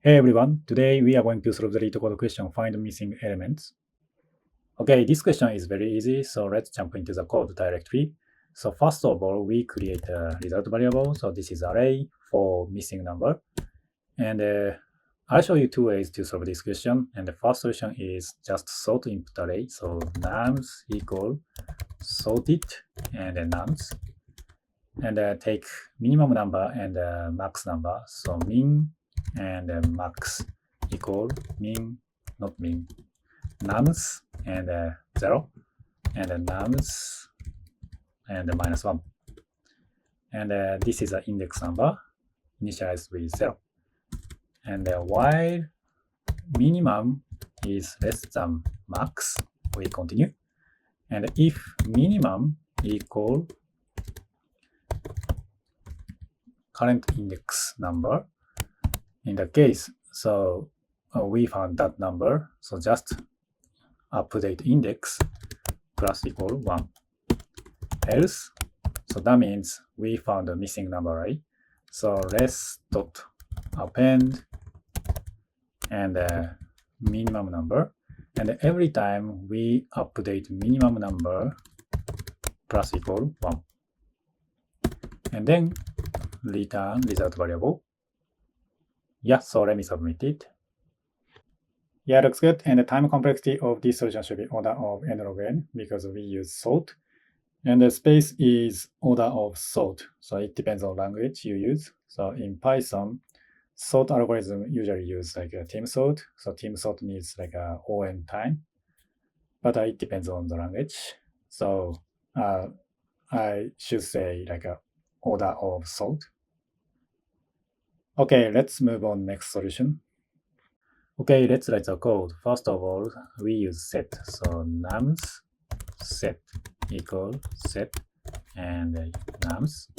Hey everyone, today we are going to solve the LeetCode question, find missing elements. Okay, this question is very easy, so let's jump into the code directly. So first of all, we create a result variable. So this is array for missing number. And I'll show you two ways to solve this question. And the first solution is just sort input array. So nums equal sorted and then nums. And take minimum number and max number. So min and max equal min, not min, nums and 0 and nums and -1. And this is an index number initialized with 0. And while minimum is less than max, we continue. And if minimum equal current index number, in the case, so we found that number, so just update index plus equal 1. Else, so that means we found a missing number, right? So let's dot append and minimum number. And every time we update minimum number plus equal 1. And then return result variable. Yeah, so let me submit it. Yeah, looks good. And the time complexity of this solution should be order of n log n because we use sort. And the space is order of sort. So it depends on language you use. So in Python, sort algorithm usually use like a team sort. So team sort needs like a on time. But it depends on the language. So I should say like a order of sort. Okay, let's move on next solution. Okay, let's write the code. First of all, we use set. So nums set equal set and nums.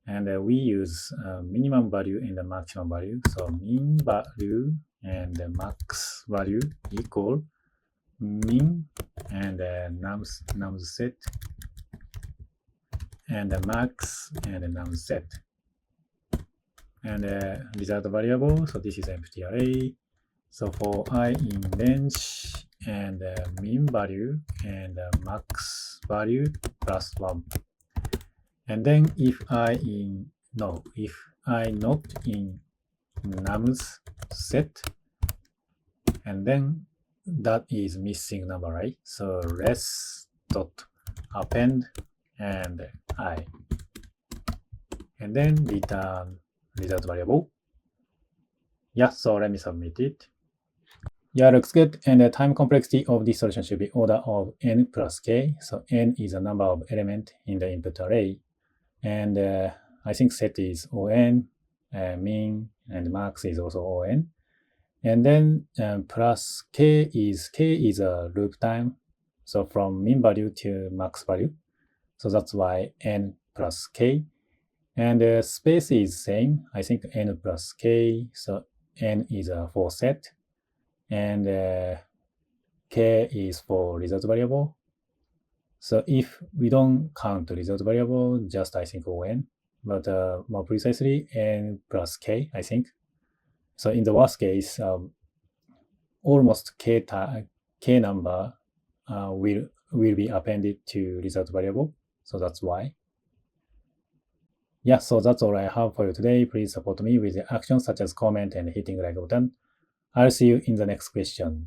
And we use minimum value and the maximum value. So min value and the max value equal min and nums set and the max and the nums set. And result variable, so this is empty array. So for I in range and min value and max value plus 1. And then if I not in nums set, and then that is missing number, right? So let's dot append and I. And then return result variable. Yeah, so let me submit it. Yeah, looks good. And the time complexity of this solution should be order of n plus k. So n is the number of element in the input array. And I think set is on, min and max is also on. And then plus k is a loop time. So from min value to max value. So that's why n plus k. And the space is same. I think n plus k. So n is for set. And k is for result variable. So if we don't count the result variable, just I think on, but more precisely n plus k, I think. So in the worst case, almost k number will be appended to result variable. So that's why. Yeah, so that's all I have for you today. Please support me with the actions such as comment and hitting like button. I'll see you in the next question.